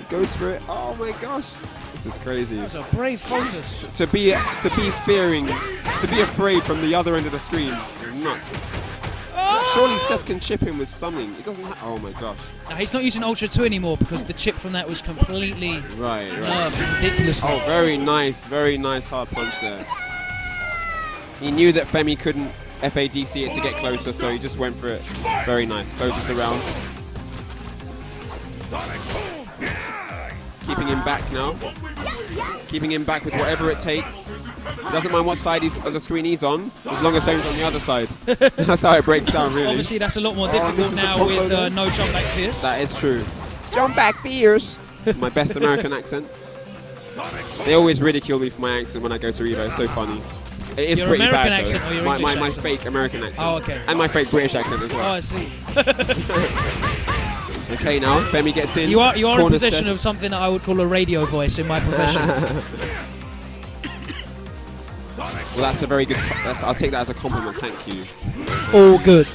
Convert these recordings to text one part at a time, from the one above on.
Goes for it. Oh my gosh. This is crazy. That's a brave focus. To be fearing, to be afraid from the other end of the screen is nuts. Surely Seth can chip him with something. It doesn't. Oh my gosh. Now, he's not using Ultra 2 anymore because the chip from that was completely nerfed ridiculously. Oh, very nice hard punch there. He knew that Femi couldn't FADC it to get closer, so he just went for it. Very nice. Closes the round. Keeping him back now. Keeping him back with whatever it takes. Doesn't mind what side of the screen he's on, as long as Femi's on the other side. That's how it breaks down, really. Obviously, that's a lot more difficult now with no jump back fierce. That is true. Jump back fierce. My best American accent. They always ridicule me for my accent when I go to Evo. It's so funny. It is your pretty American bad, accent or your my English my accent? fake American accent. Oh, okay. And my fake British accent as well. Oh, I see. Okay, now Femi gets in. You are in possession Seth. of something that I would call a radio voice in my profession. Well, that's a very good. I'll take that as a compliment. Thank you. All good.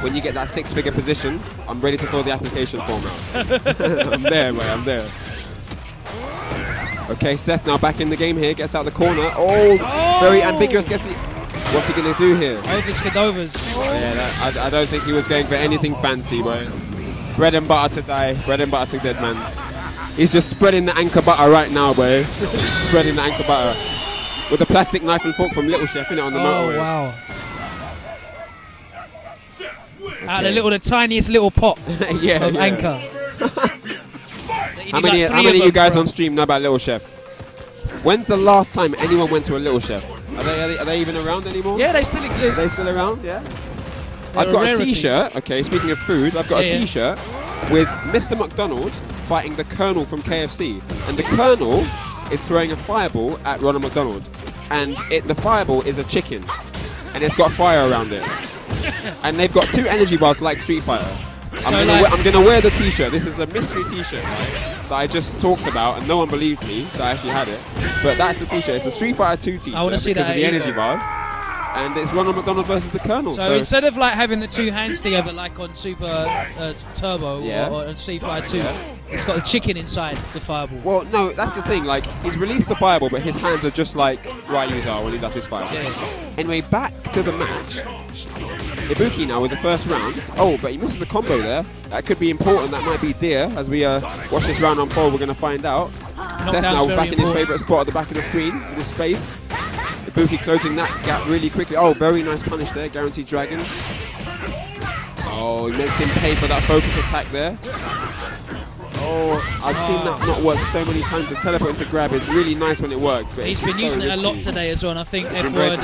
When you get that six-figure position, I'm ready to fill the application form out. I'm there, mate. I'm there. Okay, Seth now back in the game here. Gets out the corner. Oh, very ambiguous. What's he gonna do here? Over Skadovas. Oh, yeah, I don't think he was going for anything fancy, bro. Bread and butter to die. Bread and butter to dead man's. He's just spreading the anchor butter right now, bro. Spreading the anchor butter. With a plastic knife and fork from Little Chef, innit, on the motorway. Oh, wow. Okay. Out of the tiniest little pot of anchor. How many of you guys on stream know about Little Chef? When's the last time anyone went to a Little Chef? Are they even around anymore? Yeah, they still exist. Are they still around? Yeah. They're I've got a T-shirt. Okay, speaking of food, I've got a T-shirt with Mr. McDonald fighting the Colonel from KFC, and the Colonel is throwing a fireball at Ronald McDonald, and the fireball is a chicken, and it's got fire around it, and they've got 2 energy bars like Street Fighter. I'm gonna wear the T-shirt. This is a mystery T-shirt, right, that I just talked about, and no one believed me that I actually had it. But that's the T-shirt. It's a Street Fighter 2 T-shirt. I want to see because that of the energy bars, and it's Ronald McDonald versus the Colonel. So instead of like having the 2 hands together like on Super Turbo or on Street Fighter 2, it's got a chicken inside the fireball. Well, no, that's the thing. Like, he's released the fireball, but his hands are just like Ryu's are when he does his fireball. Yeah. Anyway, back to the match. Ibuki now with the first round. Oh, but he misses the combo there. That could be important. That might be dear. As we watch this round unfold, we're going to find out. Seth now back in his favourite spot at the back of the screen, in this space. Ibuki closing that gap really quickly. Oh, very nice punish there. Guaranteed Dragon. Oh, he makes him pay for that focus attack there. Oh, I've seen that not work so many times. The teleport into grab is really nice when it works. But he's been using it a lot today as well, and I think Edward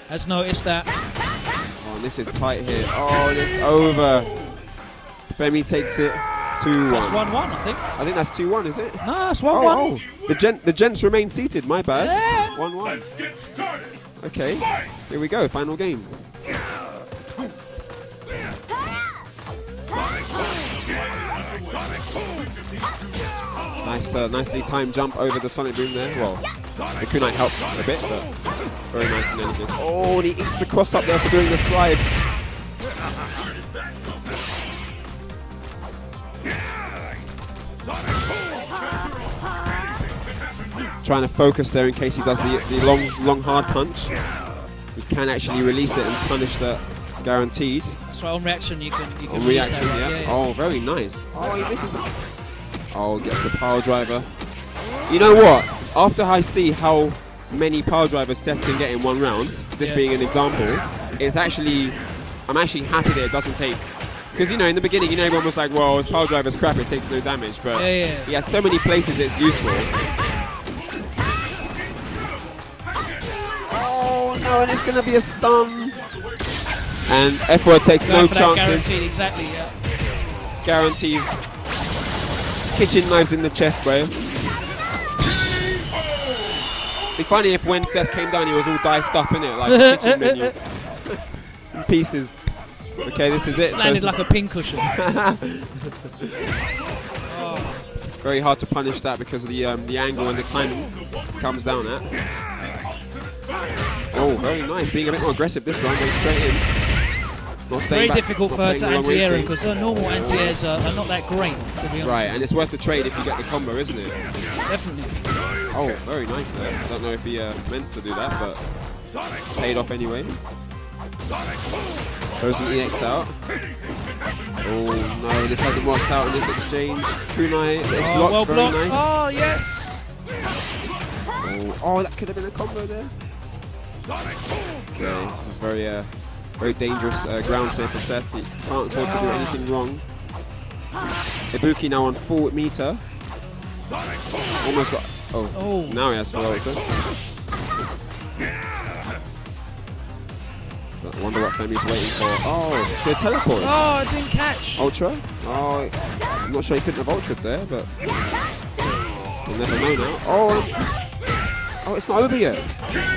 has noticed that. Oh, this is tight here. Oh, it's over. Femi takes it 2-1. So that's 1-1, I think. I think that's 2-1, is it? No, it's 1-1. Oh, the gents remain seated. My bad. Yeah. 1-1. Okay, here we go. Final game. Nicely timed jump over the Sonic Boom there. Well, the kunai helped a bit, but very nice in anything. Oh, and he eats the cross up there for doing the slide. Trying to focus there in case he does the long hard punch. He can actually release it and punish that guaranteed. That's right, on reaction you can on reaction, that, right? Yeah. Oh, very nice. Oh, he misses the... Oh, gets the power driver. You know what? After I see how many power drivers Seth can get in one round, this being an example, I'm actually happy that it doesn't take. Because, you know, in the beginning, everyone was like, well, his power driver's crap, it takes no damage. But he has so many places it's useful. Oh, no, and it's going to be a stun. And F-Word takes no chances. Guaranteed, exactly, yeah. Guaranteed. Kitchen knives in the chest, bro. It'd be funny if when Seth came down, he was all diced up, innit? Like a kitchen menu. In pieces. Okay, this is it. It's landed like a pincushion. Very hard to punish that because of the angle and the timing comes down at. Oh, very nice. Being a bit more aggressive this round, going straight in. Very difficult for her to anti-air because her normal anti-airs are not that great, to be honest. Right, and it's worth the trade if you get the combo, isn't it? Definitely. Oh, very nice there. I don't know if he meant to do that, but paid off anyway. Throws an EX out. Oh no, this hasn't worked out in this exchange. Kunai is blocked, well very blocked. nice. Oh, yes. Oh, that could have been a combo there. Okay, this is very dangerous ground save for Seth. He can't afford to do anything wrong. Ibuki now on full meter. Almost got. Oh, now he has full ultra. I wonder what Femi's waiting for. Oh, the teleport. Oh, it didn't catch. Ultra? Oh, I'm not sure he couldn't have ultra'd there, but we'll never know now. Oh, it's not over yet.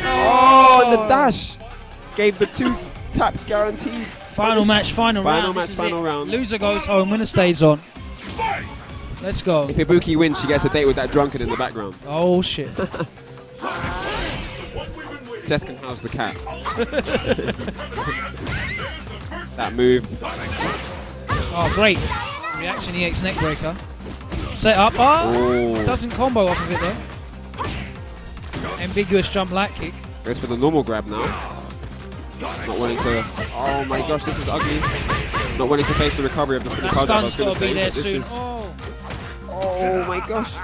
Oh, and the dash gave the 2 taps guaranteed. Final match, final round. Loser goes home, winner stays on. Let's go. If Ibuki wins, she gets a date with that drunkard in the background. Oh, shit. Seth can house the cat. That move. Oh, great. Reaction EX neckbreaker. Set up. Oh, doesn't combo off of it though. Ambiguous jump light kick. Goes for the normal grab now. Not willing to. Oh my gosh, this is ugly. Not willing to face the recovery of the spinning card. That stun's got to be there soon. Oh my gosh.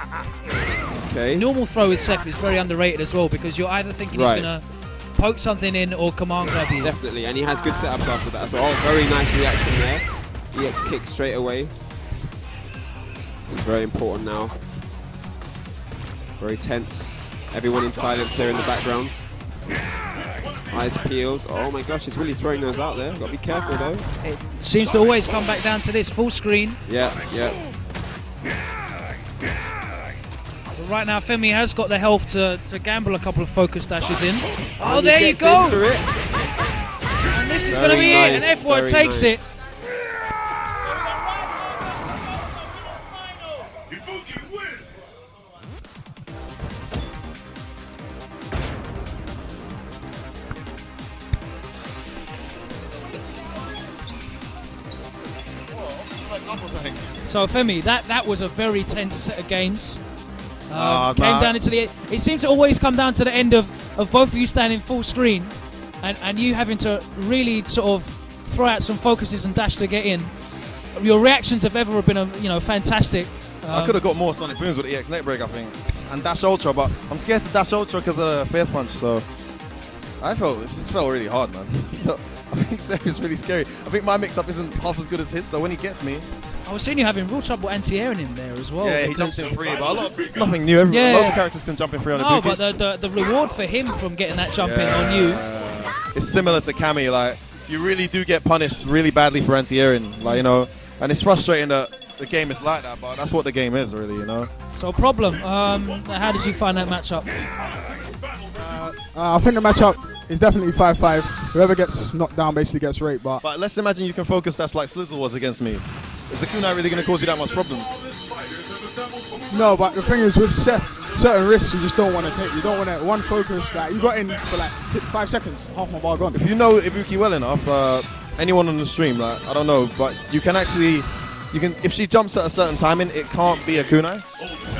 Okay. Normal throw with Seth is very underrated as well because you're either thinking he's going to poke something in or command grab you. Definitely, and he has good setups after that as well. Oh, very nice reaction there. EX kick straight away. This is very important now. Very tense. Everyone in silence here in the background. Eyes peeled. Oh my gosh, he's really throwing those out there. Got to be careful though. It seems to always come back down to this full screen. Yeah. But right now, Femi has got the health to gamble a couple of focus dashes in. Oh, there you go! And this is going to be it, and F1 takes it. So Femi, that was a very tense set of games. Came down into the. It seemed to always come down to the end of both of you standing full screen, and you having to really sort of throw out some focuses and dash to get in. Your reactions have ever been fantastic. I could have got more Sonic Booms with the EX neckbreak, I think, and dash ultra, but I'm scared to dash ultra because of the face punch. So it just felt really hard, man. I think Seth is really scary. I think my mix-up isn't half as good as his, so when he gets me... I was seeing you having real trouble anti-airing him there as well. Yeah, he jumps in free, but it's nothing new. Lots of characters can jump in free on Ibuki. No, but the reward for him from getting that jump in on you... It's similar to Cammy, like, you really do get punished really badly for anti-airing, like, and it's frustrating that the game is like that, but that's what the game is, really, So, Problem, how did you find that matchup? I think the matchup is definitely 5-5. Whoever gets knocked down basically gets raped. But let's imagine you can focus that's like Slizzle was against me. Is the kunai really going to cause you that much problems? No, but the thing is with Seth, certain risks you just don't want to take. You don't want to one focus that you got in for like 5 seconds, half my bar gone. If you know Ibuki well enough, anyone on the stream, like I don't know, but you can actually, if she jumps at a certain timing, it can't be a kunai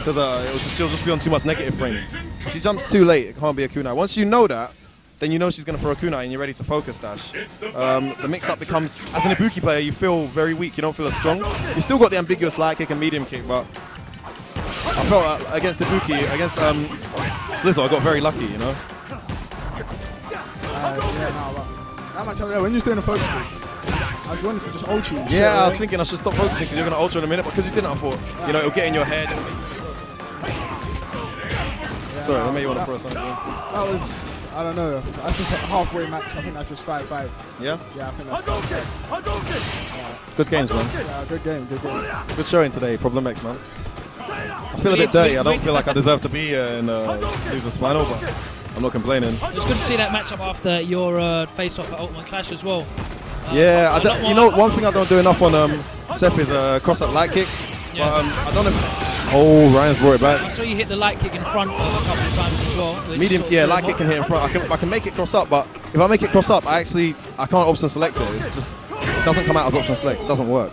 because she'll just be on too much negative frame. If she jumps too late, it can't be a kunai. Once you know that, then you know she's going to throw a kunai and you're ready to focus dash. The mix-up becomes, as an Ibuki player, you feel very weak. You don't feel as strong. You still got the ambiguous light kick and medium kick, but I felt against Ibuki, against Slizzle, I got very lucky, that match over there, when you were doing the focuses, I was wanting to just ultra you. Yeah, I was thinking I should stop focusing because you're going to ultra in a minute, but because you didn't, I thought, it'll get in your head. Sorry, what made you want to throw something? That was, I don't know, that's just a halfway match. I think that's just 5-5. Yeah? Yeah, I think that's 5-5. Good games, man. Yeah, good game. Good showing today, Problem X, man. I feel a bit dirty. I don't feel like I deserve to be here in Loser's Final, but I'm not complaining. It was good to see that matchup after your face-off at Ultimate Clash as well. One thing I don't do enough on Seth is a cross-up light kick. Yeah. But I don't know. Oh, Ryan's brought it back. I saw you hit the light kick in front a couple of times as well. Medium, light kick can hit in front. I can make it cross up, but if I make it cross up, I can't option select it. It's just it doesn't come out as option selects. It doesn't work.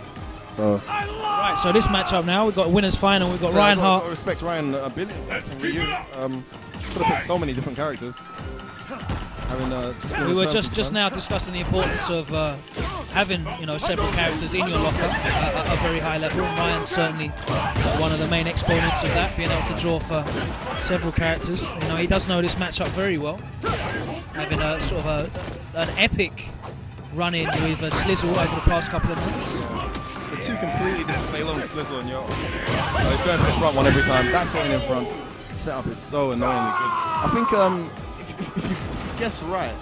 So. Right, so this matchup now, we've got winners final. We've got Ryan Hart. I respect Ryan a billion from Ryu. Could have picked so many different characters. We were just now discussing the importance of having several characters in your locker at a very high level. Ryan's certainly one of the main exponents of that, being able to draw for several characters. He does know this matchup very well, having a sort of an epic run-in with Slizzle over the past couple of months. The two completely different Phaelon, Slizzle and Yoto. He's going for the front one every time. That setting in front setup is so annoyingly good. I think if you guess right,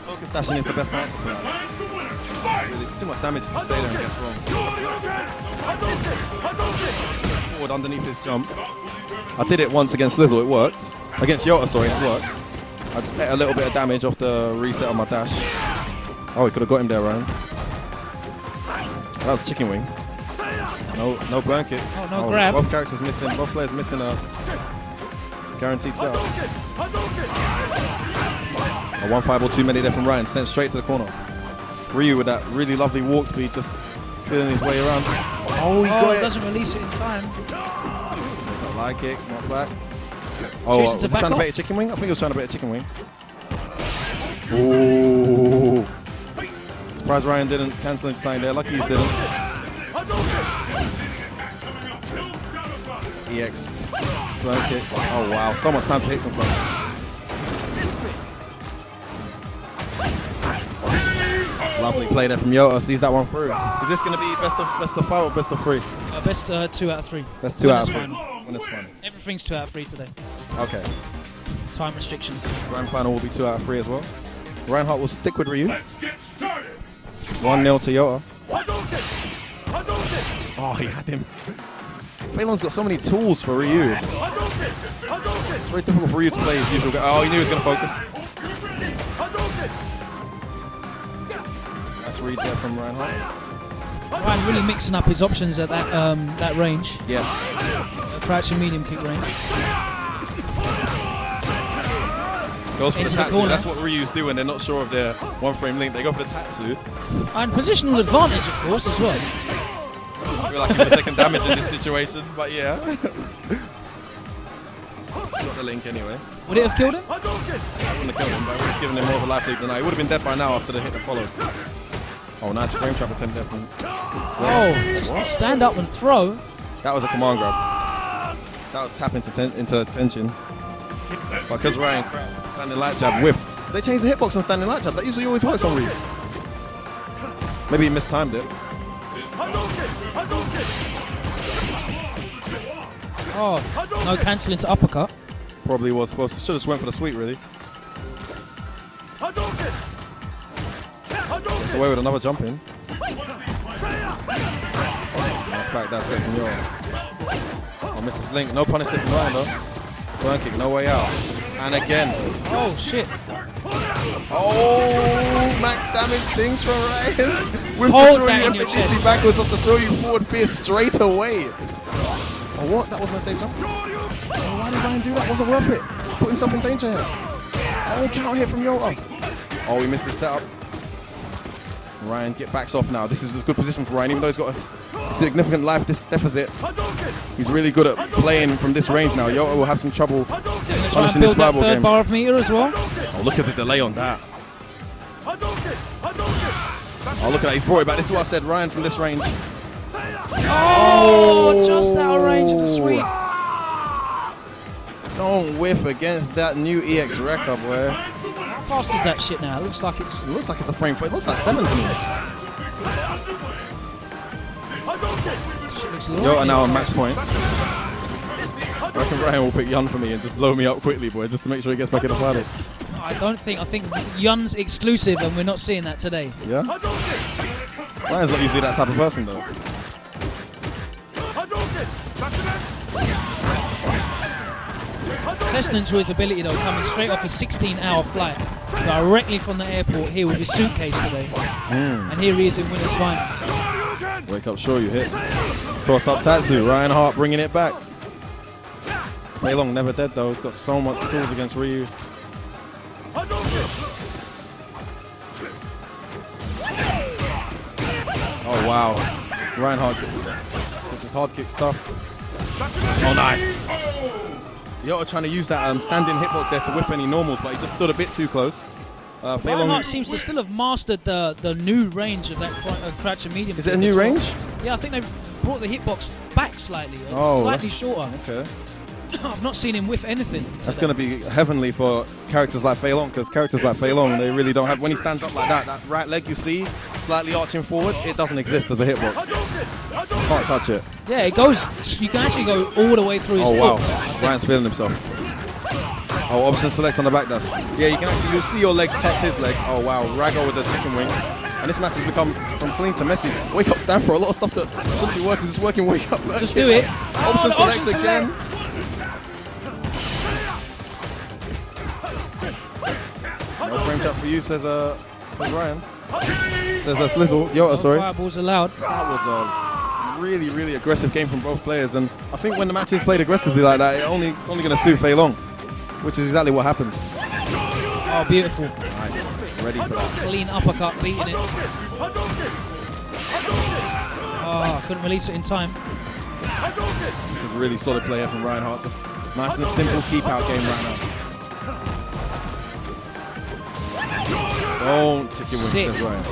focus dashing is the best answer for that. Really, it's too much damage if you stay there and guess wrong. Forward underneath his jump. I did it once against Slizzle, it worked. Against Yoto, sorry, it worked. I just ate a little bit of damage off the reset of my dash. Oh, he could have got him there, Ryan. That was a chicken wing. No burn kick. Oh, no grab. Both characters missing, both players missing a guaranteed setup. A 1-5 too many there from Ryan, sent straight to the corner. Ryu with that really lovely walk speed, just feeling his way around. Oh, he got it. Doesn't release it in time. Not light kick, not back. Oh, was he trying to bait a chicken wing? I think he was trying to bait a chicken wing. Ooh. Surprised Ryan didn't cancel into sign there. Lucky he didn't. EX. Burn kick. Oh, wow. So much time to hit from front. Lovely play there from Yoto. Sees that one through. Is this going to be best of 5 or best of 3? Best 2 out of 3. Best 2 out of 3. When it's fun. Everything's 2 out of 3 today. Okay. Time restrictions. Grand final will be 2 out of 3 as well. Ryan Hart will stick with Ryu. 1-0 to Yoto. Oh, he had him. Phaelon's got so many tools for Ryu. It's very difficult for Ryu to play his usual game. Oh, he knew he was going to focus. Nice read there from Ryan Hart. Ryan really mixing up his options at that range. Yeah. Crouch and medium kick range. Goes for the Tatsu. That's what Ryu's do when they're not sure of their one-frame link. They go for the Tatsu. And positional advantage, of course, as well. I feel like he would have taken damage in this situation, but yeah. Got the link anyway. Would it have killed him? I wouldn't have killed him, but it would have given him more of a life lead than I. He would have been dead by now after the hit that followed. Oh, nice frame trap attempt there from... Oh, just stand up and throw. That was a command grab. That was tap into tension. But because Ryan standing light jab whiff. They changed the hitbox on standing light jab. That usually always works on Ryu. Maybe he mistimed it. Oh, no cancelling to uppercut. Probably was supposed to. Should have just went for the sweep, really. Gets away with another jump in. Nice back that straight from Yoto. Oh, missed his link. No punish stick from Ryan, though. Burn kick, no way out. And again. Oh, shit. Oh, max damage things from Ryan. With the show you backwards off the show you forward pierce straight away. Oh, what? That wasn't a safe jump? Oh, why did Ryan do that? Wasn't worth it. Put himself in danger here. Oh, counter hit from Yoto. Oh, he missed the setup. Ryan backs off now. This is a good position for Ryan, even though he's got a significant life deficit. He's really good at playing from this range now. Yoto will have some trouble punishing this fireball game. Bar of meter as well. Oh, look at the delay on that. Oh, look at that. He's brought it back. This is what I said. Ryan from this range. Oh, just out of range of the sweep. Don't whiff against that new EX record, boy. How fast is that shit now? It looks like it's... It looks like it's a frame. It looks like 7 to me. Yoto now on match point. I reckon Ryan will pick Yun for me and just blow me up quickly, boy, just to make sure he gets back in the final. I think Yun's exclusive and we're not seeing that today. Yeah? Ryan's not usually that type of person, though. Testament to his ability, though, coming straight off a 16-hour flight directly from the airport here with his suitcase today. And here he is in winner's final. Wake up, sure you hit. Cross up Tatsu. Ryan Hart bringing it back. Phaelon never dead, though. He's got so much tools against Ryu. wow. Reinhardt. This is hard kick stuff. Oh, nice. Yota trying to use that standing hitbox there to whip any normals, but he just stood a bit too close. Reinhardt seems to still have mastered the new range of that crouch and medium. Is it a new range? Yeah, I think they've brought the hitbox back slightly. It's slightly shorter. Okay. I've not seen him whiff anything. That's going to be heavenly for characters like Fei Long, because characters like Fei Long, they really don't have... When he stands up like that, that right leg you see, slightly arching forward, it doesn't exist as a hitbox. Can't touch it. Yeah, it goes... You can actually go all the way through his foot. Oh, wow. Ryan's feeling himself. Oh, option select on the back dash. Yeah, you can actually... You see your leg touch his leg. Oh, wow. Rago with the chicken wing. And this match has become from clean to messy. Wake up stand for a lot of stuff that shouldn't be working. Just working wake up. Just do it. Option select again. No frame trap for you, says Ryan. Says Slizzle. Yota, sorry. Fireballs allowed. That was a really, really aggressive game from both players. And I think when the match is played aggressively like that, it's only going to suit Fei Long, which is exactly what happened. Oh, beautiful. Nice. Ready for that. Clean uppercut, beating it. Oh, couldn't release it in time. This is a really solid play here from Reinhardt. Just nice and simple keep-out game right now. Don't chicken wing, says Ryan.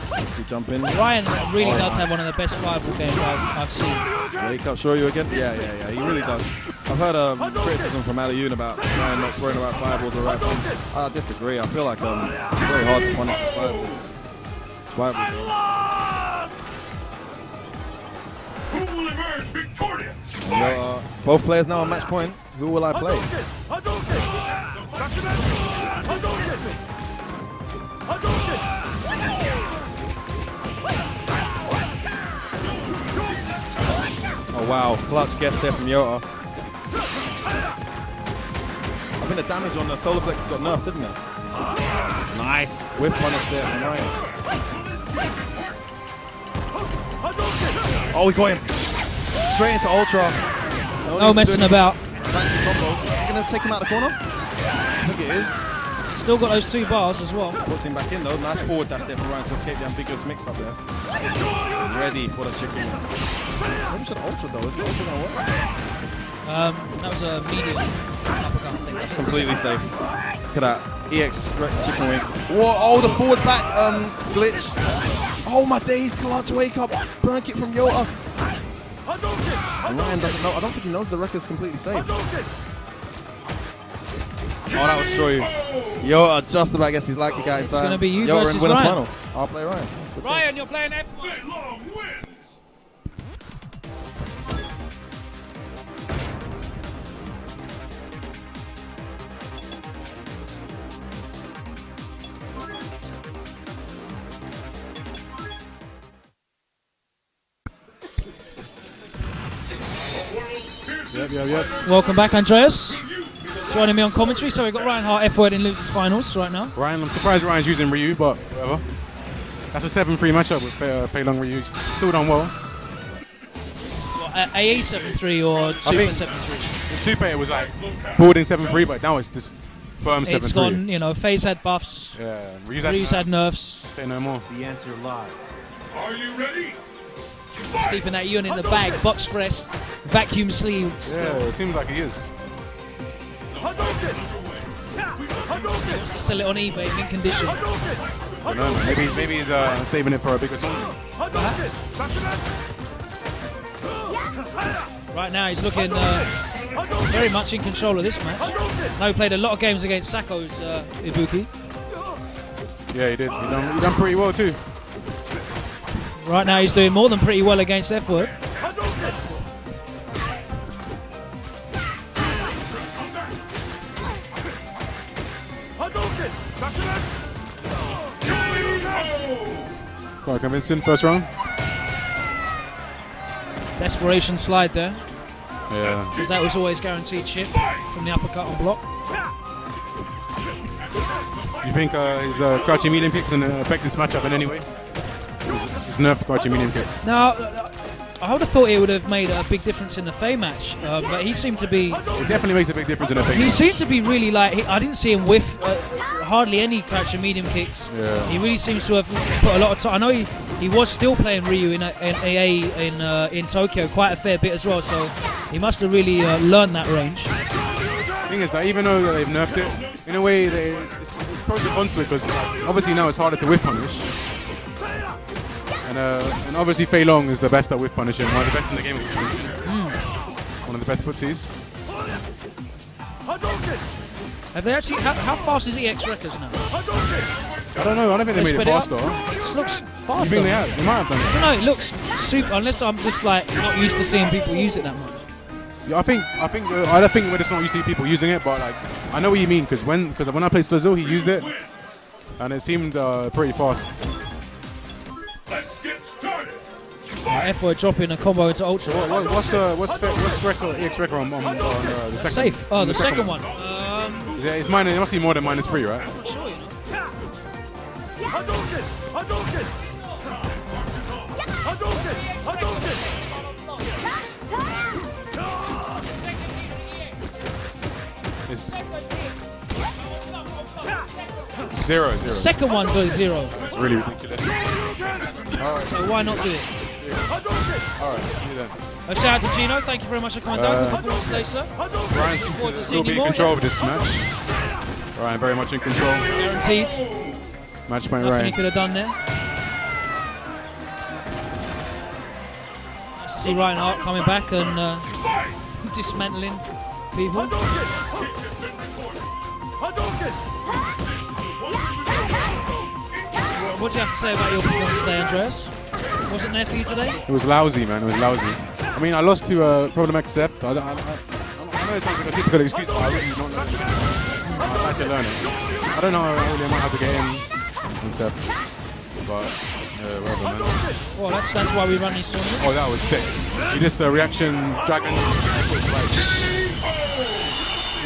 Let's be jumping. Ryan really does have one of the best fireball games I've seen. Wake up, show you again? Yeah, he really does. I've heard criticism from Alioune about Ryan not throwing the right fireballs or right things. I disagree. I feel like it's very hard to punish his fireballs. His fireball game. Who will emerge victorious? Both players now on match point. Who will I play? Oh wow, clutch guess there from Yota. I think the damage on the solar plexus got nerfed, didn't it? Nice whip punish there from Ryan. Oh, we got him. Straight into Ultra. No messing about. Going to take him out the corner? I think it is. Still got those 2 bars as well. Puts him back in though. Nice forward dash there from Ryan to escape the ambiguous mix up there. Ready for the chicken. Maybe should Ultra though. Is Ultra going to work? That was a medium uppercut thing. That's completely safe. Look at that. EX chicken wing. Whoa, oh, the forward back glitch. Oh my days, clutch wake up. Burn kick from Yota. And Ryan doesn't know. I don't think he knows the record's completely safe. Oh, that was true. Yota just about gets his lucky guy in time. It's going to be you Yota versus in winners Ryan. final. I'll play Ryan. Ryan, you're playing F1. wins. Yep. Welcome back, Andreas. Joining me on commentary. So we've got Reinhardt F-word in losers finals right now. Ryan, I'm surprised Ryan's using Ryu, but whatever. That's a 7-3 matchup with Fei Long Ryu. Still done well. What, AE 7-3 or Super 7-3? The Super it was like boarding 7-3, but now it's just firm 7-3. It's gone, you know, Fei's had buffs. Yeah, Ryu's had nerfs. Say no more. The answer lies. Are you ready? He's keeping that Yun in the bag, box press, vacuum sleeves. Yeah, it seems like he is. Wants to sell it on eBay in condition. I don't know, maybe he's saving it for a bigger tournament. Right now he's looking very much in control of this match. Now he played a lot of games against Sako's Ibuki. Yeah, he did. He done pretty well too. Right now he's doing more than pretty well against F-word. Quite convincing, first round. Desperation slide there. Yeah. Because that was always guaranteed chip from the uppercut on block. You think his crouching medium kick can affect this matchup in any way? He's nerfed crouching medium kick. No, would have thought it would have made a big difference in the Faye match, but he seemed to be. It definitely makes a big difference in the Faye match. He seemed to be really like. I didn't see him whiff hardly any crouch and medium kicks. Yeah. He really seems to have put a lot of time. I know he was still playing Ryu in AA in Tokyo quite a fair bit as well, so he must have really learned that range. The thing is that even though they've nerfed it, in a way it's pros and cons to it, because obviously now it's harder to whiff punish. And obviously Fei Long is the best at whiff punishing, one of the best in the game. One of the best footsies. Have they actually? How fast is EX Records now? I don't know. I don't think they made it faster. It looks faster. You think they have? They might have done it. I don't know. It looks super. Unless I'm just like not used to seeing people use it that much. Yeah, I think we're just not used to people using it, but like I know what you mean, because when I played Slizzo, he used it, and it seemed pretty fast. Let's get started. F-word dropping a combo into Ultra. What's record, EX record on the second? Safe. Oh, the second one. Yeah, it's minus. It must be more than -3, right? I'm sure, you know. It's 0-0. Second one's a 0. It's really ridiculous. So why not do it? Alright, see you then. A shout out to Gino. Thank you very much for coming down. Good performance today, sir. Ryan will be in control of this match. Ryan very much in control. Guaranteed. Match point Nothing Ryan. he could have done there. Nice to see Ryan Hart coming back and dismantling people. What do you have to say about your performance today, Andreas? Wasn't there for you today? It was lousy, man. It was lousy. I mean, I lost to Problem Accept. I know it sounds like a typical excuse, but I really don't know. I had to learn it. I don't know really how to get in on Sep, but whatever, man. Well, that's why we run these tournaments. Oh, that was sick. You just the reaction dragon.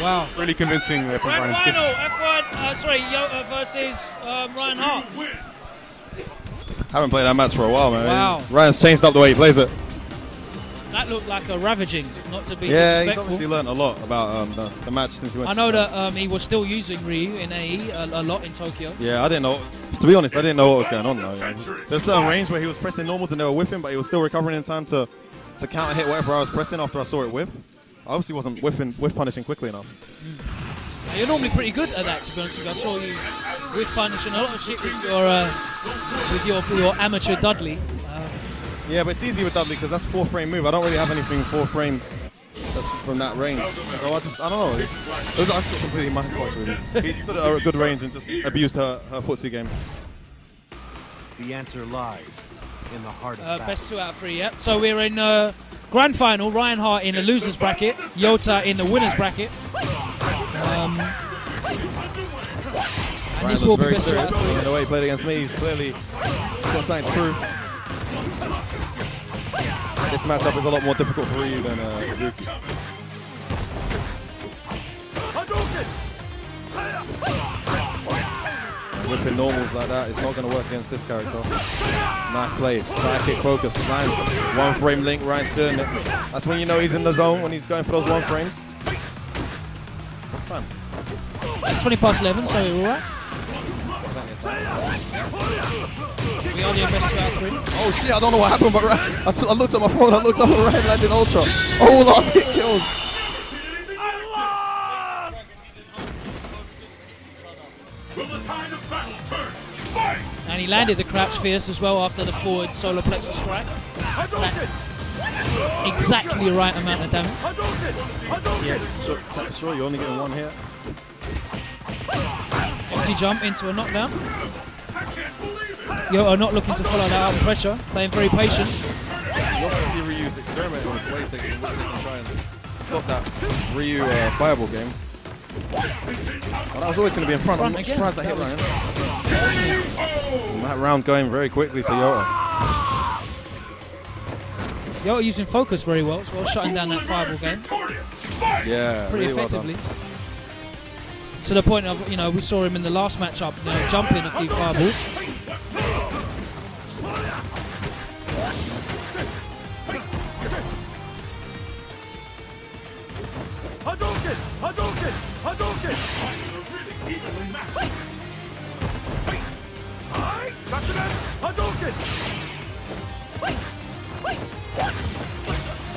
Wow. Really convincing. Grand final, F1, Yota versus Ryan Hart. Haven't played that match for a while, man. Wow. Ryan's changed up the way he plays it. That looked like a ravaging, not to be Yeah, disrespectful. he's obviously learned a lot about the match since he went I know that he was still using Ryu in AE a lot in Tokyo. Yeah, I didn't know. To be honest, I didn't know what was going on, though. There's certain range where he was pressing normals and they were whiffing, but he was still recovering in time to counter hit whatever I was pressing after I saw it whiff. I obviously wasn't whiff punishing quickly enough. You're normally pretty good at that, to be honest with you. I saw you whiff punishing a lot of shit with your amateur Dudley. Yeah, but it's easy with Dudley because that's 4-frame move. I don't really have anything 4 frames from that range. So I don't know. It was actually completely mind fucked with him. He stood at a good range and just abused her footsie game. The answer lies in the heart of battle. Best 2 out of 3, yeah. So we're in grand final. Ryan Hart in the losers bracket, Yota in the winners bracket. And this will be best 2 out of 3. The way he played against me, he's clearly got something to prove. This matchup is a lot more difficult for Ryu than Ibuki. Whipping normals like that is not going to work against this character. Nice play. Side kick focus. Ryan's 1-frame link. Ryan's feeling it. That's when you know he's in the zone, when he's going for those 1 frames. What's time? It's 20 past 11, so we're alright. We are doing best 2 out of 3. Oh shit, I don't know what happened, but Ryan, I looked at my phone, I looked up and Ryan landed Ultra. Oh, last hit kills. And he landed the crouch fierce as well after the forward solar plexus strike. Exactly the right amount of damage. Yeah, sure, you're only getting 1 hit. Empty jump into a knockdown. Yota not looking to follow that out of pressure, playing very patient. You often see Ryu's experimenting with ways they can try and stop that Ryu fireball game. Well, that was always going to be in front. I'm not surprised that hit Ryan. And that round going very quickly to Yota. Yota using focus very well as well, shutting down that fireball game. Yeah, pretty really effectively. Well to the point of, we saw him in the last matchup, jumping a few fireballs.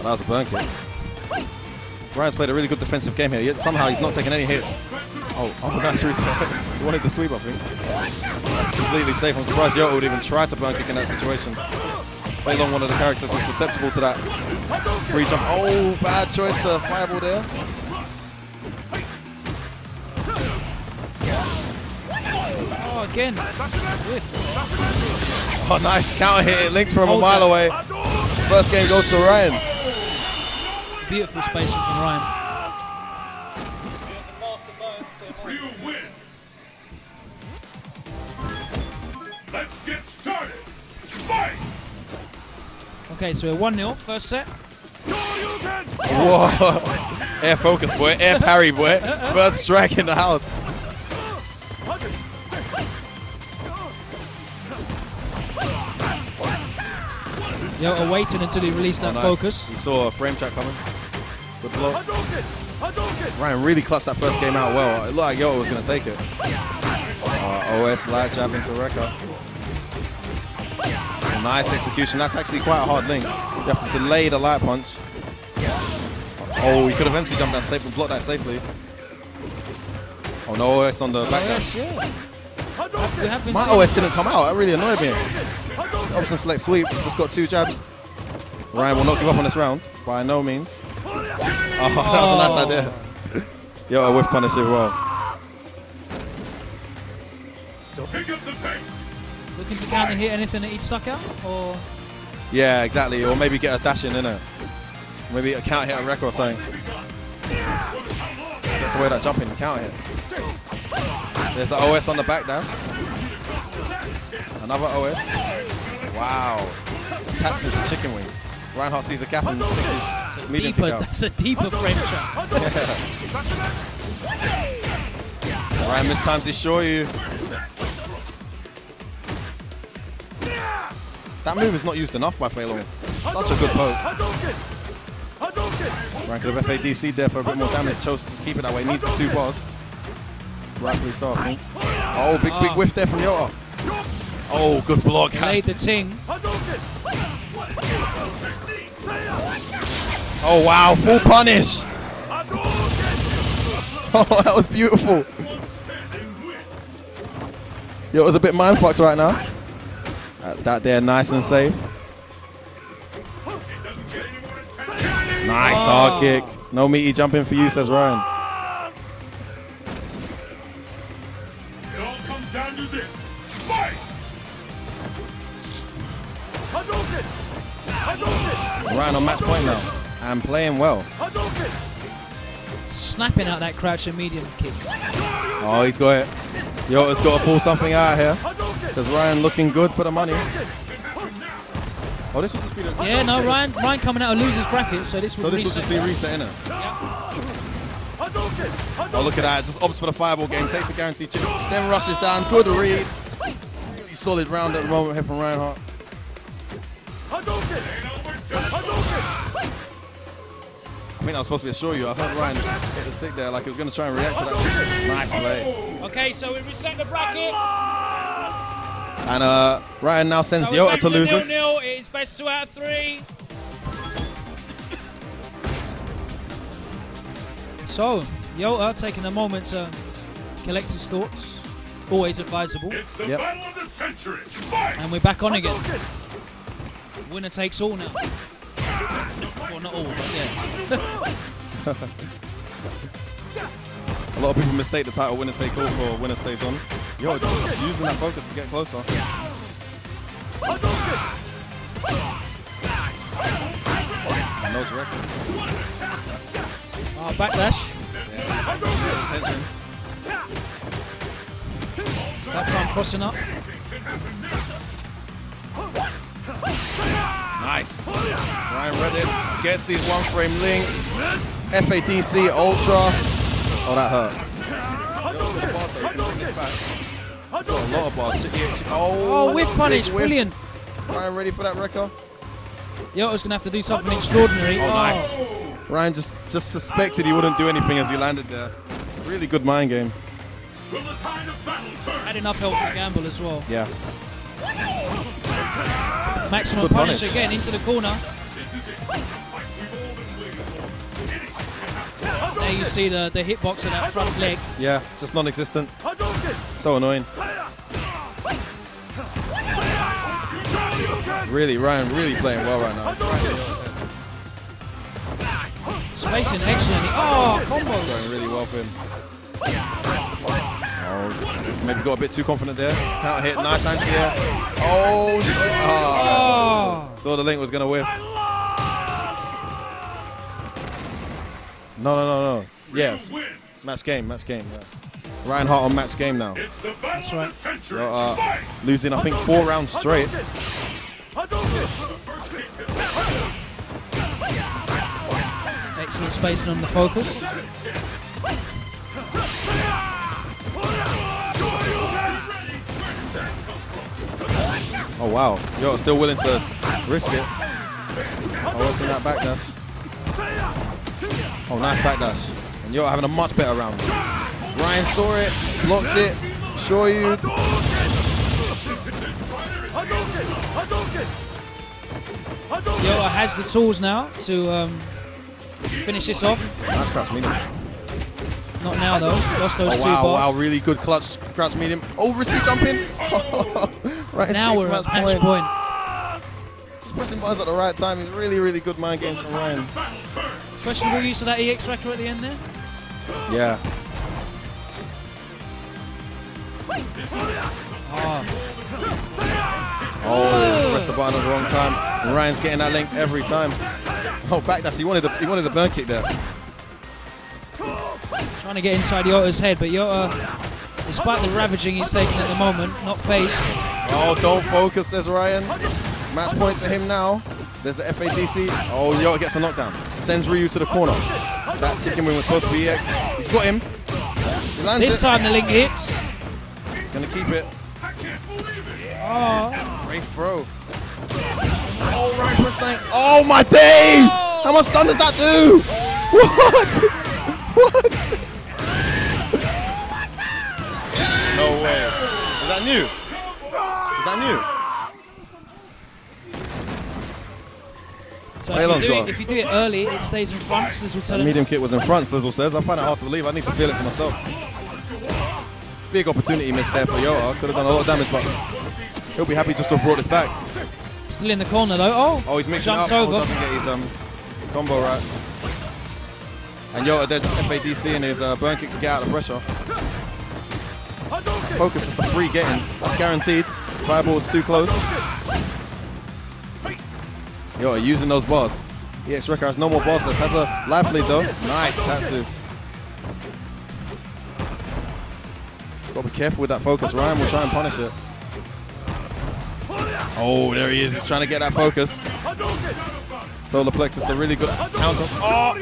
that was a burn kick. Ryan's played a really good defensive game here, yet somehow he's not taking any hits. Oh, nice reset. He wanted the sweep, I think. That's completely safe. I'm surprised Yota would even try to burn kick in that situation. Fei Long, one of the characters, was susceptible to that free jump. Oh, bad choice to fireball there. Oh, again. Oh, nice counter hit. It links from a mile away. First game goes to Ryan. Beautiful spacing from Ryan. You win. Let's get started. Fight! Okay, so we're 1-0, first set. Whoa. Air focus, boy. Air parry, boy. First strike in the house. Yota waiting until he released that focus. He saw a frame trap coming. Good block. Ryan really clutched that first game out well. It looked like Yota was going to take it. OS light jab into Rekka. Nice execution. That's actually quite a hard link. You have to delay the light punch. Oh, he could have empty jumped that safe and blocked that safely. Oh no, OS on the back dash. My OS didn't come out. That really annoyed me. Option select sweep. Just got 2 jabs. Ryan will not give up on this round by no means. Oh, that was a nice idea. Yo, a whiff punish as well. Looking to counter hit anything that he'd stuck out, or? Yeah, exactly. Or maybe get a dash in it. Maybe a counter hit a record or something. Gets away that jumping, counter hit. There's the OS on the back dash. Another OS. Wow. Taps into the chicken wing. Reinhardt sees a gap and takes his medium kick out. That's a deeper frame trap. Ryan mistimes his Shoryu. That move is not used enough by Fei Long. Such a good poke. Ryan could have FADC'd there for a bit more damage. Chose to just keep it that way. Needs the 2 bars. Rightfully so, I think. Oh, big whiff there from Yota. Oh, good block. Laid the ting. Oh, wow. Full punish. Oh, that was beautiful. Yota's a bit mind-fucked right now. That there, nice and safe. Nice hard kick. No meaty jumping for you, says Ryan. It all comes down to this. Fight! Ryan on match point now. And playing well. Snapping out that crouch and medium kick. Oh, he's got it. Yota's got to pull something out here. Because Ryan looking good for the money. Oh, this will just be the... Yeah, no, Ryan coming out of loser's bracket, so this will will just be reset, innit? Oh, look at that. Just opts for the fireball game. Takes the guaranteed chip. Then rushes down. Good read. Really solid round at the moment here from Reinhardt. I think that was supposed to be a Shoryu. I heard Ryan hit the stick there like he was going to try and react to that. Nice play. Okay, so we reset the bracket. And Ryan now sends Yota to losers. 0-0. It's best 2 out of 3. So, Yota taking a moment to collect his thoughts. Always advisable. It's the battle of the century. Fight! And we're back on again. Winner takes all now. Well, not all, but yeah. A lot of people mistake the title winner take all for winner stays on. Yo, just using that focus to get closer. And those records. Backdash. Yeah, attention. That time crossing up. Nice. Ryan read it. Gets his 1-frame link. FADC Ultra. Oh, that hurt. He's got a lot of bars. Oh, whiff punish. Brilliant. Ryan ready for that record? Yota's going to have to do something extraordinary. Oh, nice. Ryan just suspected he wouldn't do anything as he landed there. Really good mind game. Had enough help to gamble as well. Yeah. Maximum punish again into the corner. There you see the hitbox of that front leg. Yeah, just non-existent. So annoying. Really, Ryan really playing well right now. Spacing excellently. Oh, combo. Going really well for him. Oh, maybe got a bit too confident there. Counter hit, nice anti-air. Oh, shit. Oh. Saw the link was going to whiff. No. Yes. Match game. Yeah. Ryan Hart on match game now. That's right. So, losing, I think, 4 rounds straight. Excellent spacing on the focus. Oh wow, you're still willing to risk it. Oh, what's in that backdash? Oh, nice backdash. And you're having a much better round. Ryan saw it, blocked it, sure you. Yoa has the tools now to finish this off. Nice crouch medium. Not now though. Lost those 2 wow, bars. wow, really good clutch crouch medium. Oh, risky jumping. Ryan now takes we're at match match point. Just pressing buttons at the right time. It's really, really good mind games from Ryan. Questionable use of that EX tracker at the end there. Yeah. Oh, pressed the button at the wrong time. And Ryan's getting that link every time. Oh, backdash. He wanted the burn kick there. Trying to get inside Yota's head, but Yota, despite the ravaging he's taking at the moment, not phased. Oh, don't focus, says Ryan. Match point to him now. There's the FADC. Oh, Yota gets a knockdown. Sends Ryu to the corner. That chicken wing was supposed to be EX. He's got him. He lands this time the link hits. Gonna keep it. Oh. Great throw. Oh, Ryan percent. Oh my days! Oh. How much stun does that do? What? What? No way. Is that new? Is that new? So if you do it early, it stays in front. Slizzle The medium kick was in front, Slizzle says. I find it hard to believe. I need to feel it for myself. Big opportunity missed there for Yota. Could have done a lot of damage, but he'll be happy just to have brought this back. Still in the corner though. Oh, he's mixing up. over. Oh, doesn't get his combo right. And Yota there's FADC and his burn kick to get out of pressure. Focus just a free getting. That's guaranteed. Fireball's too close. Yota using those bars. EX Wrecker has no more bars left. Has a life lead though. Nice Tatsu. Gotta be careful with that focus. Ryan will try and punish it. Oh, there he is. He's trying to get that focus. Solar Plexus, a really good counter. Oh,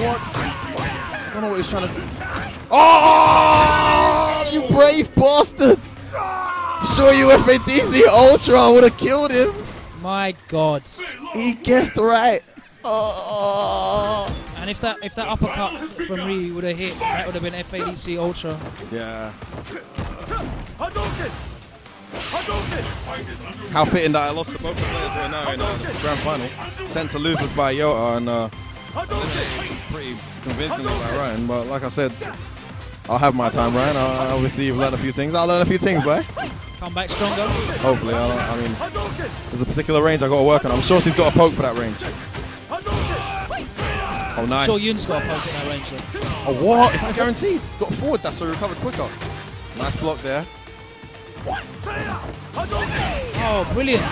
what? I don't know what he's trying to do. Oh, you brave bastard. Sure, you FADC Ultra would have killed him. My God. He guessed right. Oh. And if that uppercut from Ryu would have hit, that would have been FADC Ultra. Yeah. How fitting that I lost to both the players right now in the grand final. Sent to losers by Yota and pretty convincingly by Ryan. But like I said, I'll have my time, Ryan. Obviously, you've learned a few things. I'll learn a few things, boy. Come back stronger. Hopefully. I mean, there's a particular range I got to work on. I'm sure she's got a poke for that range. Oh, nice. I'm sure Yun's got a poke at that range though. Oh, what? Is that guaranteed? Got a forward dash so he recovered quicker. Nice block there. Oh, brilliant.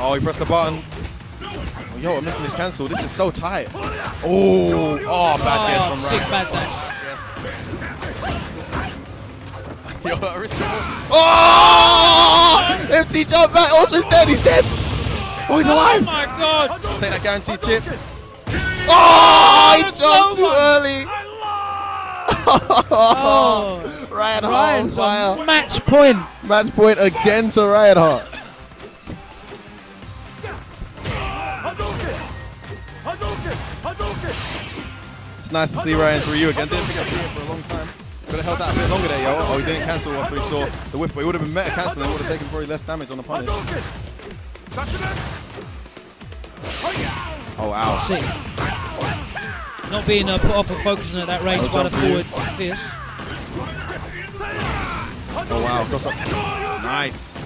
Oh, he pressed the button. Oh, yo, I'm missing his cancel. This is so tight. Oh, bad guess from sick Ryan. bad dash. Yes. Yo, wrist oh! MC jump back. Ultra's dead. He's dead. Oh, he's alive. Oh my God. Take that guaranteed chip. Oh, he jumped too early. Oh. Ryan Ryan's Hart. on match point. Match point again to Ryan Hart. It's nice to see Ryan's Ryu again. Didn't think I'd see it for a long time. Could have held that a bit longer there, yo. Oh, he didn't cancel after he saw the whiff, but he would have been better cancelling. He would have taken probably less damage on the punish. Oh, wow. See. Not being put off of focusing at that range by the forward fierce. Oh, wow. Cross up. Nice.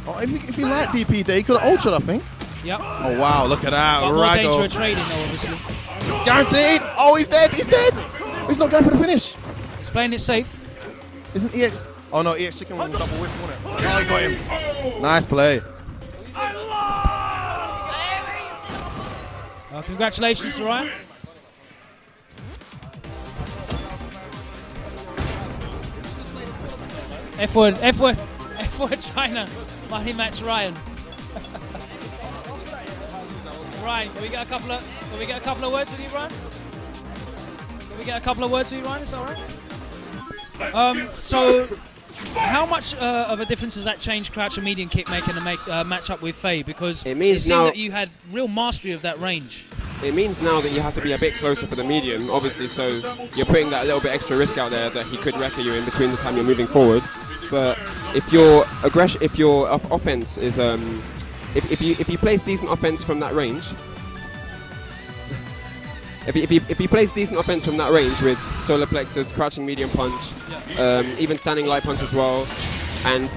Oh, if he liked DP there, he could have ultra'd, I think. Yep. Oh, wow. Look at that. More danger of trading, though, obviously. Guaranteed. Oh, he's dead. He's dead. He's not going for the finish. He's playing it safe. Isn't EX? Oh, no. EX Chicken will double whip, won't it? Oh, he got him. Nice play. Congratulations to Ryan. F1 China. Money match Ryan. Ryan, can we get a couple of words with you, Ryan? Can we get a couple of words with you, Ryan? Is that all right? So how much of a difference does that change crouch and medium kick making to match up with Faye? Because it seemed that you had real mastery of that range. It means now that you have to be a bit closer for the medium, obviously, so you're putting that little bit extra risk out there that he could wrecker you in between the time you're moving forward. But if your offense is if you place decent offense from that range, if he plays decent offense from that range with solar plexus, crouching medium punch, even standing light punch as well, and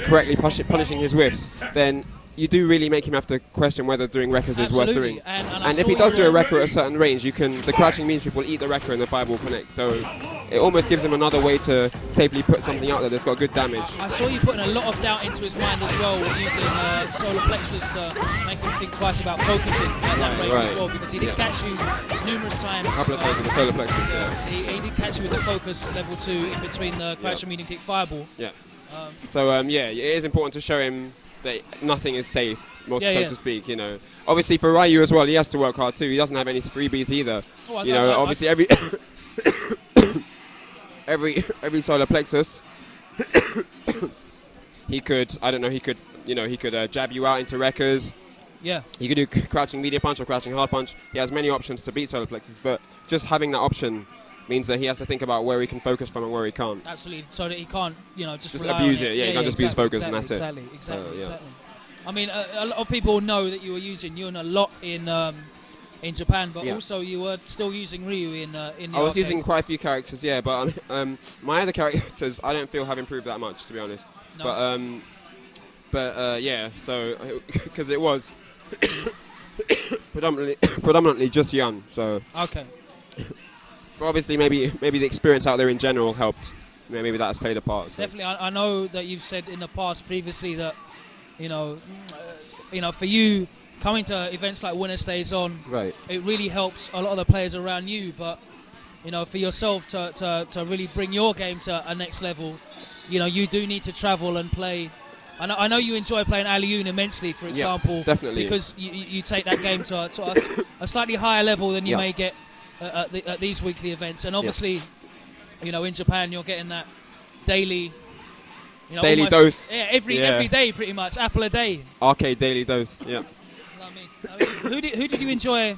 correctly punishing his whiffs, then you do really make him have to question whether doing wreckers is worth doing. And if he does do a wrecker at a certain range, the crouching means will eat the wrecker and the fireball will connect. So it almost gives him another way to safely put something out there that's got good damage. I saw you putting a lot of doubt into his mind as well with using solar plexus to make him think twice about focusing at that range as well, because he did catch you numerous times. A couple of times with the solar plexus, He did catch you with the focus level 2 in between the crouch and medium kick fireball. Yeah. It is important to show him that nothing is safe, so to speak. You know, obviously for Ryu as well, he has to work hard too. He doesn't have any freebies either. Obviously every solar plexus, he could jab you out into wreckers. Yeah. He could do crouching medium punch or crouching hard punch. He has many options to beat solar plexus, but just having that option means that he has to think about where he can focus from and where he can't. Absolutely, so that he can't, just abuse it. Yeah, he can't just abuse focus and that's it. Exactly. I mean, a lot of people know that you were using Yun a lot in Japan, but also you were still using Ryu in the I was using quite a few characters, but my other characters I don't feel have improved that much, to be honest. No. So because it was predominantly just Yun, so. Okay. But obviously, maybe the experience out there in general helped. Maybe that has played a part. So. Definitely, I know that you've said in the past previously that for you coming to events like Winner Stays On, it really helps a lot of the players around you. But for yourself to really bring your game to a next level, you do need to travel and play. I know you enjoy playing Aliyun immensely, for example. Yeah, definitely. Because you take that game to a slightly higher level than you may get at these weekly events, and obviously, in Japan you're getting that daily, daily dose. Yeah, every day pretty much, apple a day. Arcade daily dose. Yeah. I mean, who did you enjoy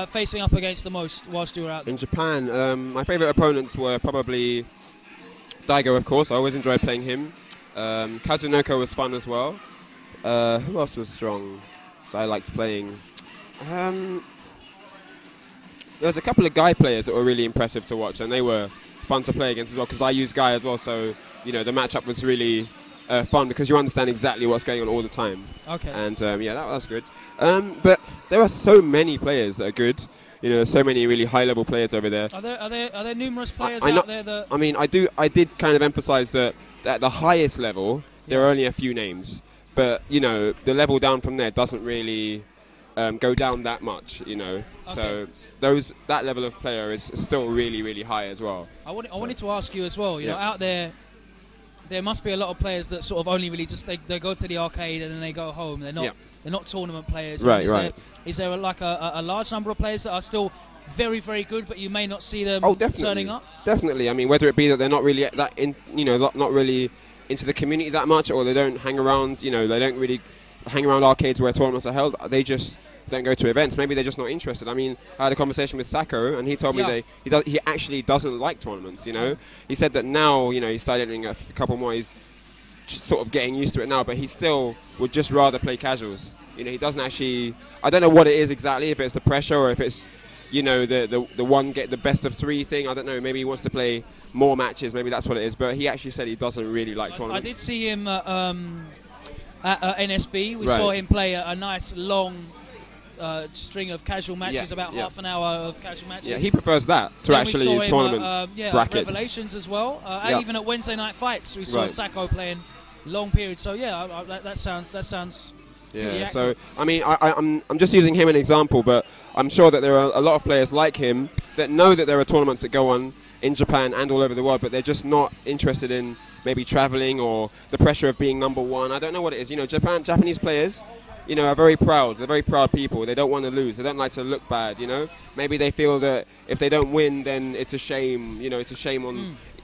facing up against the most whilst you were out there? In Japan, my favourite opponents were probably Daigo, of course. I always enjoyed playing him. Kazunoko was fun as well. Who else was strong that I liked playing? There was a couple of Guy players that were really impressive to watch, and they were fun to play against as well, because I use Guy as well, so the matchup was really fun because you understand exactly what's going on all the time. Okay. And that was good. But there are so many players that are good. There's so many really high-level players over there. Are there numerous players out there that? I mean, I did kind of emphasise that at the highest level there are only a few names, but the level down from there doesn't really go down that much. Okay. So that level of player is still really, really high as well. I wanted to ask you as well. Out there must be a lot of players that sort of only really just they go to the arcade and then they go home. They're not tournament players. Right. Is there like a large number of players that are still very, very good, but you may not see them turning up? Definitely. I mean, whether it be that they're not really not really into the community that much, or they don't hang around. They don't really hang around arcades where tournaments are held. They just don't go to events. Maybe they're just not interested. I mean, I had a conversation with Sacco, and he told me he actually doesn't like tournaments. You know, he said that now, you know, he started doing a couple more. He's sort of getting used to it now, but he still would just rather play casuals. You know, he doesn't actually. I don't know what it is exactly. If it's the pressure or if it's, you know, the one get the best of 3 thing. I don't know. Maybe he wants to play more matches. Maybe that's what it is. But he actually said he doesn't really like tournaments. I did see him at NSB. We saw him play a nice long string of casual matches, about half an hour of casual matches. Yeah, he prefers that to then actually we saw tournament him, brackets. Revelations as well. And even at Wednesday night fights, we saw Sacco playing long periods. So yeah, that sounds. Yeah. So I mean, I'm just using him as an example, but I'm sure that there are a lot of players like him that know that there are tournaments that go on in Japan and all over the world, but they're just not interested in maybe traveling or the pressure of being #1. I don't know what it is. You know, Japanese players, you know, are very proud. They're very proud people. They don't want to lose. They don't like to look bad, you know. Maybe they feel that if they don't win, then it's a shame. You know, it's a shame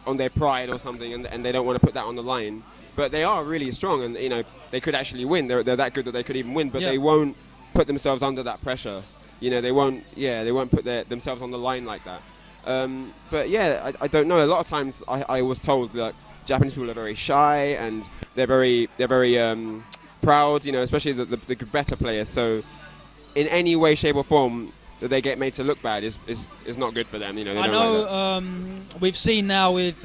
on their pride or something, and they don't want to put that on the line. But they are really strong, and, you know, they could actually win. They're that good that they could even win, but they won't put themselves under that pressure. You know, they won't put themselves on the line like that. But yeah, I don't know. A lot of times I was told that Japanese people are very shy and they're very proud, you know, especially the better players. So in any way, shape or form that they get made to look bad is not good for them. You know, they I know we've seen now with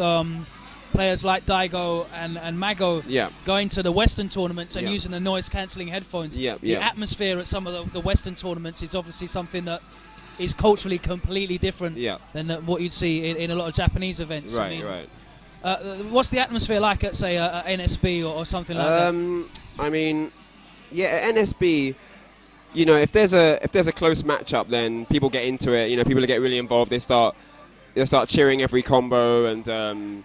players like Daigo and Mago going to the Western tournaments and using the noise-cancelling headphones. The atmosphere at some of the Western tournaments is obviously something that is culturally completely different than what you'd see in a lot of Japanese events. Right. What's the atmosphere like at, say, NSB or something like that? I mean, at NSB, you know, if there's a close matchup, then people get into it. You know, people get really involved. They start cheering every combo and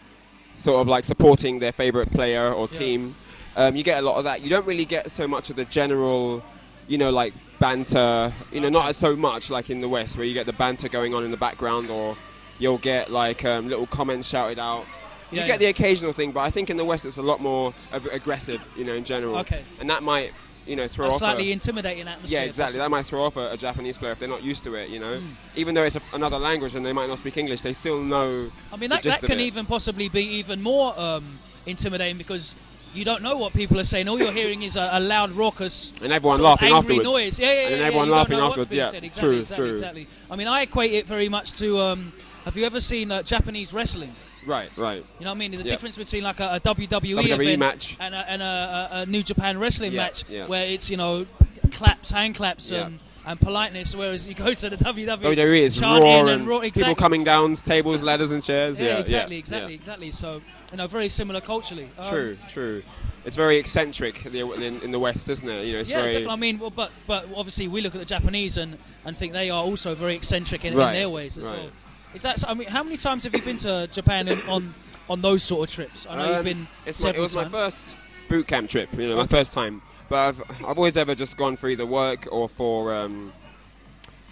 sort of like supporting their favorite player or team. You get a lot of that. You don't really get so much of the general, you know, like banter. You know, not so much like in the West where you get the banter going on in the background, or you'll get like little comments shouted out. You get the occasional thing, but I think in the West it's a lot more aggressive, you know, in general. Okay. And that might, you know, throw off slightly intimidating atmosphere. Yeah, exactly. Possibly. That might throw off a Japanese player if they're not used to it, you know. Even though it's another language and they might not speak English, they still know. I mean, that can even possibly be even more intimidating because you don't know what people are saying. All you're hearing is a loud, raucous, and everyone laughing angry afterwards. Noise. And then everyone laughing afterwards. Yeah, exactly. I mean, I equate it very much to. Have you ever seen Japanase wrestling? Right. You know what I mean? The difference between like a WWE event match and a New Japan wrestling match, where it's, you know, claps, hand claps, and politeness, whereas you go to the WWE is raw and people coming down tables, ladders, and chairs. Exactly. So, you know, very similar culturally. True. It's very eccentric in the West, isn't it? You know, it's very. Definitely. I mean, but obviously we look at the Japanese and think they are also very eccentric in their ways as well. Is that? I mean, how many times have you been to Japan on those sort of trips? I know you've been. It was my first boot camp trip. You know, my first time. But I've always ever just gone for either work or for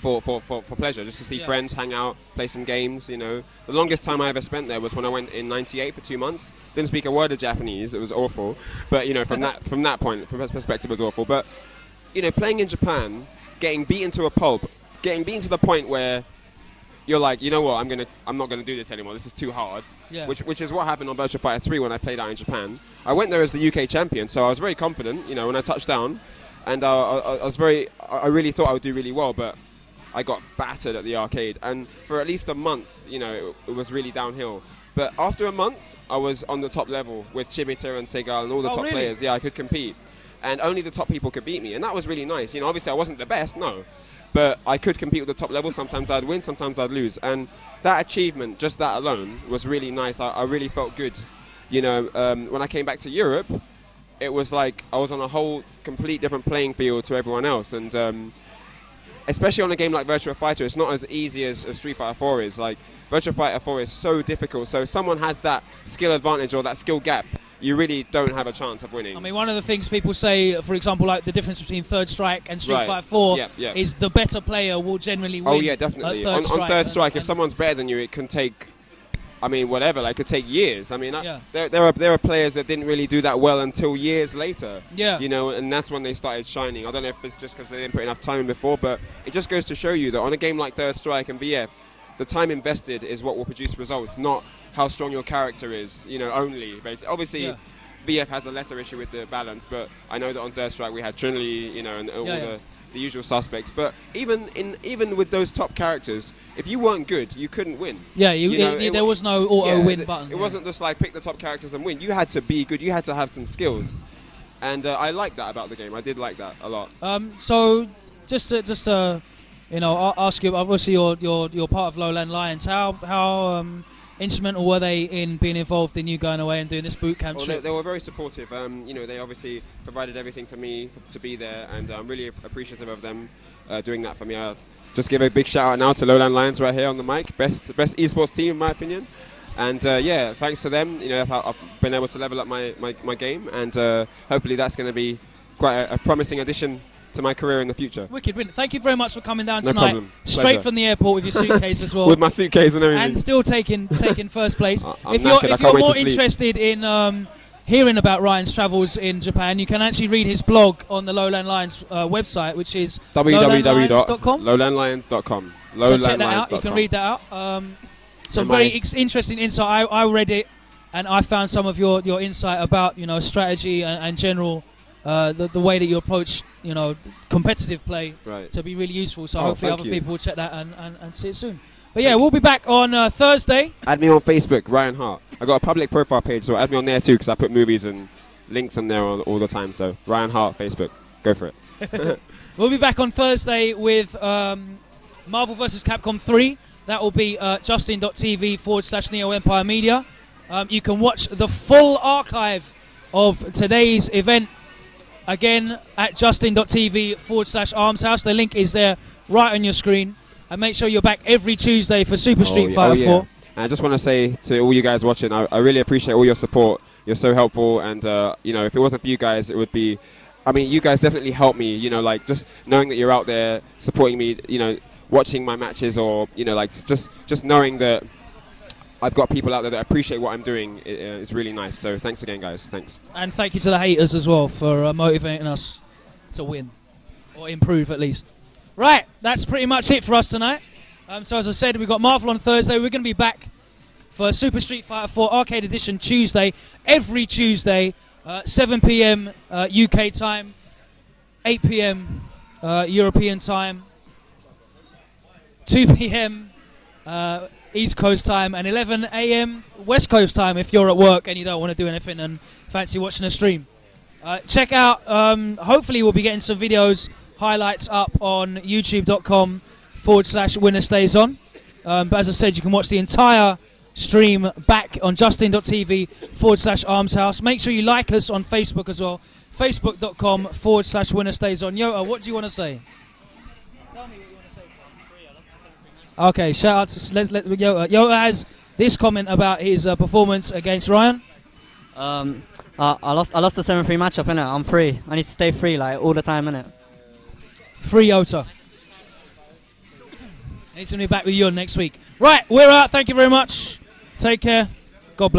pleasure, just to see friends, hang out, play some games. You know, the longest time I ever spent there was when I went in '98 for 2 months. Didn't speak a word of Japanese. It was awful. But you know, from that perspective, it was awful. But you know, playing in Japan, getting beaten to a pulp, getting beaten to the point where you're like, you know what, I'm not gonna do this anymore. This is too hard. Which is what happened on Virtua Fighter 3 when I played out in Japan. I went there as the UK champion, so I was very confident, you know, when I touched down, and I really thought I would do really well, but I got battered at the arcade, and for at least a month, you know, it was really downhill. But after a month, I was on the top level with Shibita and Segal and all the top players. Yeah, I could compete, and only the top people could beat me, and that was really nice. You know, obviously I wasn't the best, no. But I could compete with the top level. Sometimes I'd win, sometimes I'd lose. And that achievement, just that alone, was really nice. I really felt good. You know, when I came back to Europe, it was like I was on a whole complete different playing field to everyone else. And especially on a game like Virtua Fighter, it's not as easy as Street Fighter 4 is. Like, Virtua Fighter 4 is so difficult. So if someone has that skill advantage or that skill gap, you really don't have a chance of winning. I mean, one of the things people say, for example, like the difference between Third Strike and Street Fighter 4 is the better player will generally win. Oh, yeah, definitely. On Third Strike, if someone's better than you, it can take I mean, whatever, like, it could take years. I mean, Yeah. there are players that didn't really do that well until years later. Yeah. You know, and that's when they started shining. I don't know if it's just because they didn't put enough time in before, but it just goes to show you that on a game like Third Strike and VF, the time invested is what will produce results, not how strong your character is, you know, only. Basically. Obviously, Yeah. VF has a lesser issue with the balance, but I know that on Third Strike we had Trinity, you know, and all the usual suspects. But even with those top characters, if you weren't good, you couldn't win. Yeah, there was no auto win button. It wasn't just like pick the top characters and win. You had to be good. You had to have some skills, and I like that about the game. I did like that a lot. So just you know, I'll ask you. Obviously, you're part of Lowland Lions. How instrumental were they in being involved in you going away and doing this boot camp trip? They were very supportive. You know, they obviously provided everything for me to be there, and I'm really appreciative of them doing that for me. I'll just give a big shout out now to Lowland Lions right here on the mic. Best esports team in my opinion. And yeah, thanks to them, you know, I've been able to level up my game, and hopefully that's going to be quite a promising addition to my career in the future. Wicked, brilliant. Thank you very much for coming down No tonight. problem. Straight Pleasure. from the airport with your suitcase as well. With my suitcase and everything. And still taking first place. I'm If knackered, I you're can't wait more to sleep. interested in hearing about Ryan's travels in Japan, you can actually read his blog on the Lowland Lions website, which is lowlandlions.com. www.lowlandlions.com. So check that out. You can read that out. Some very interesting insight. I read it, and I found some of your insight about, you know, strategy and general the way that you approach, you know, competitive play to be really useful. So hopefully other people will check that and see it soon. But yeah, we'll be back on Thursday. Add me on Facebook, Ryan Hart. I got a public profile page, so add me on there too, because I put movies and links on there all the time. So Ryan Hart, Facebook, go for it. We'll be back on Thursday with Marvel vs. Capcom 3. That will be justin.tv/Neo Empire Media. You can watch the full archive of today's event again at justin.tv/Armshouse. The link is there right on your screen. And make sure you're back every Tuesday for Super Street Fighter 4. And I just want to say to all you guys watching, I really appreciate all your support. You're so helpful, and you know, if it wasn't for you guys, it would be. I mean, you guys definitely help me. You know, like just knowing that you're out there supporting me. You know, watching my matches, or you know, like just knowing that I've got people out there that appreciate what I'm doing is really nice. So thanks again, guys. Thanks. And thank you to the haters as well for motivating us to win, or improve at least. Right, that's pretty much it for us tonight. So as I said, we've got Marvel on Thursday. We're going to be back for Super Street Fighter 4 Arcade Edition Tuesday. Every Tuesday, 7 p.m. UK time, 8 p.m. European time, 2 p.m. East Coast time, and 11 a.m. West Coast time if you're at work and you don't want to do anything and fancy watching a stream. Check out, hopefully we'll be getting some videos, highlights up on youtube.com/Winner Stays On. But as I said, you can watch the entire stream back on justin.tv/Armshouse. Make sure you like us on Facebook as well, facebook.com/Winner Stays On. Yota, what do you want to say? Tell me what you want to say. Okay, shout out to Yota. Yota has this comment about his performance against Ryan. I lost the 7-3 matchup, innit? I'm free. I need to stay free like all the time, innit? Free Yota. He's going to be back with you next week. Right, we're out. Thank you very much. Take care. God bless.